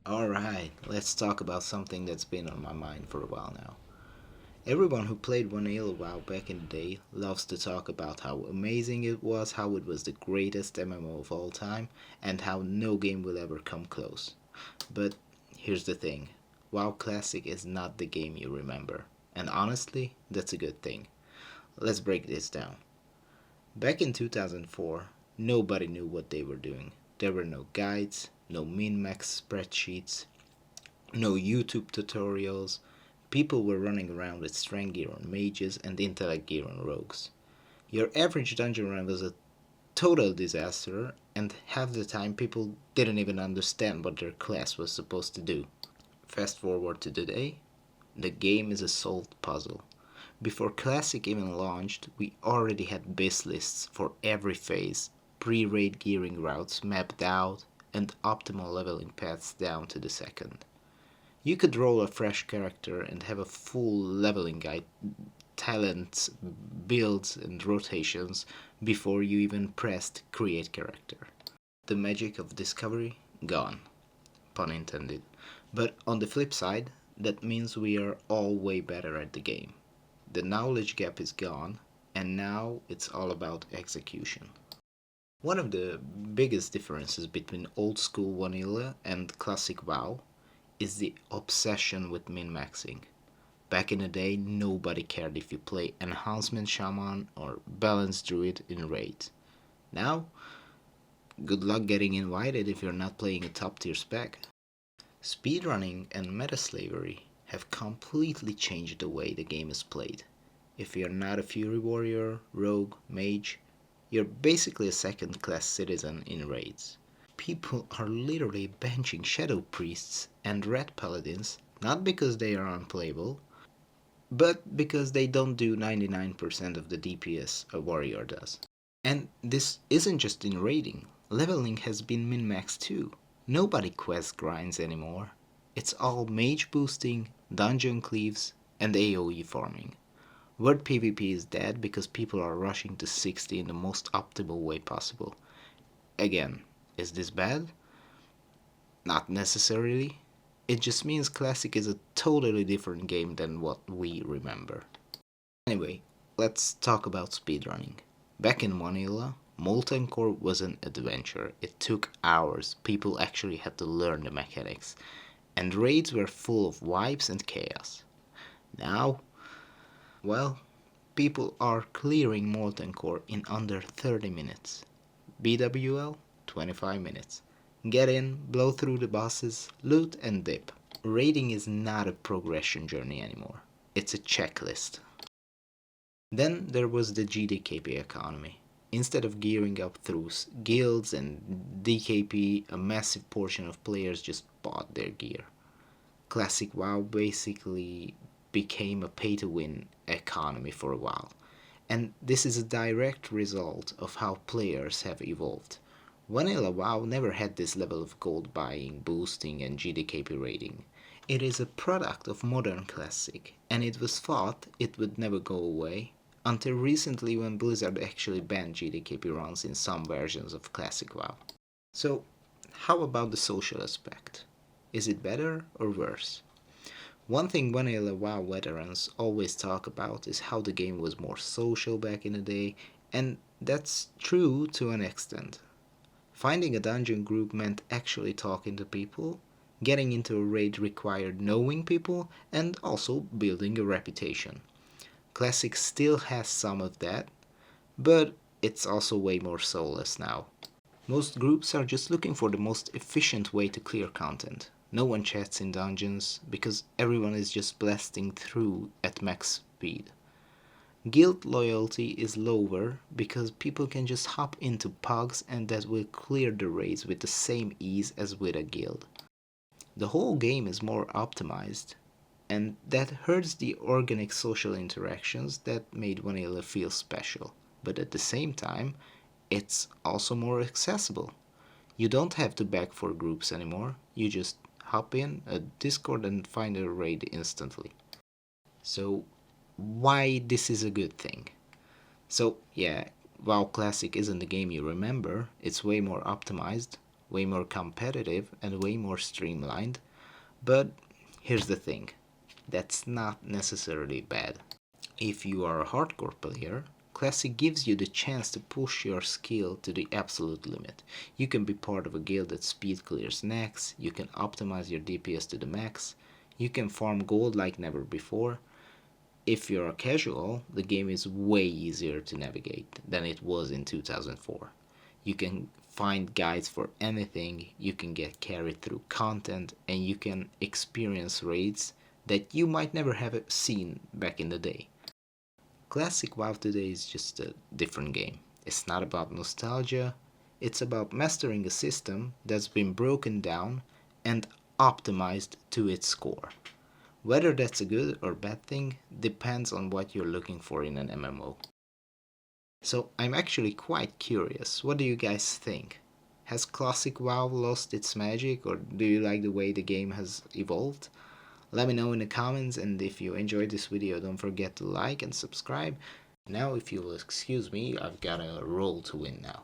Alright, let's talk about something that's been on my mind for a while now. Everyone who played Vanilla WoW back in the day loves to talk about how amazing it was, how it was the greatest MMO of all time, and how no game will ever come close. But here's the thing, WoW Classic is not the game you remember. And honestly, that's a good thing. Let's break this down. Back in 2004, nobody knew what they were doing. There were no guides, no min-max spreadsheets, no YouTube tutorials. People were running around with strength gear on mages and intellect gear on rogues. Your average dungeon run was a total disaster, and half the time people didn't even understand what their class was supposed to do. Fast forward to today, the game is a solved puzzle. Before Classic even launched, we already had base lists for every phase, pre-raid gearing routes mapped out, and optimal leveling paths down to the second. You could roll a fresh character and have a full leveling guide, talents, builds, and rotations before you even pressed create character. The magic of discovery gone, pun intended. But on the flip side, that means we are all way better at the game. The knowledge gap is gone, and now it's all about execution. One of the biggest differences between old school vanilla and classic WoW is the obsession with min-maxing. Back in the day, nobody cared if you play Enhancement Shaman or Balance Druid in Raid. Now, good luck getting invited if you're not playing a top tier spec. Speedrunning and meta-slavery have completely changed the way the game is played. If you're not a Fury Warrior, Rogue, Mage, you're basically a second class citizen in raids. People are literally benching Shadow Priests and Red Paladins not because they are unplayable, but because they don't do 99% of the DPS a warrior does. And this isn't just in raiding, leveling has been min-maxed too. Nobody quest grinds anymore. It's all mage boosting, dungeon cleaves, and AoE farming. Word PvP is dead because people are rushing to 60 in the most optimal way possible. Again, is this bad? Not necessarily. It just means Classic is a totally different game than what we remember. Anyway, let's talk about speedrunning. Back in Vanilla, Molten Core was an adventure. It took hours. People actually had to learn the mechanics. And raids were full of wipes and chaos. Now, well, people are clearing Molten Core in under 30 minutes. BWL, 25 minutes. Get in, blow through the bosses, loot and dip. Raiding is not a progression journey anymore. It's a checklist. Then there was the GDKP economy. Instead of gearing up through guilds and DKP, a massive portion of players just bought their gear. Classic WoW basically became a pay-to-win economy for a while. And this is a direct result of how players have evolved. Vanilla WoW never had this level of gold buying, boosting, and GDKP rating. It is a product of modern Classic, and it was thought it would never go away, until recently when Blizzard actually banned GDKP runs in some versions of Classic WoW. So, how about the social aspect? Is it better or worse? One thing Vanilla WoW veterans always talk about is how the game was more social back in the day, and that's true to an extent. Finding a dungeon group meant actually talking to people, getting into a raid required knowing people, and also building a reputation. Classic still has some of that, but it's also way more soulless now. Most groups are just looking for the most efficient way to clear content. No one chats in dungeons because everyone is just blasting through at max speed. Guild loyalty is lower because people can just hop into pogs and that will clear the raids with the same ease as with a guild. The whole game is more optimized, and that hurts the organic social interactions that made Vanilla feel special. But at the same time, it's also more accessible. You don't have to beg for groups anymore, you just hop in a Discord and find a raid instantly. So, why this is a good thing? So, yeah, WoW Classic isn't the game you remember, it's way more optimized, way more competitive, and way more streamlined. But here's the thing, that's not necessarily bad. If you are a hardcore player, Classic gives you the chance to push your skill to the absolute limit. You can be part of a guild that speed clears necks, you can optimize your DPS to the max, you can farm gold like never before. If you're a casual, the game is way easier to navigate than it was in 2004. You can find guides for anything, you can get carried through content, and you can experience raids that you might never have seen back in the day. Classic WoW today is just a different game. It's not about nostalgia, it's about mastering a system that's been broken down and optimized to its core. Whether that's a good or bad thing depends on what you're looking for in an MMO. So I'm actually quite curious, what do you guys think? Has Classic WoW lost its magic, or do you like the way the game has evolved? Let me know in the comments, and if you enjoyed this video, don't forget to like and subscribe. Now, if you'll excuse me, I've got a role to win now.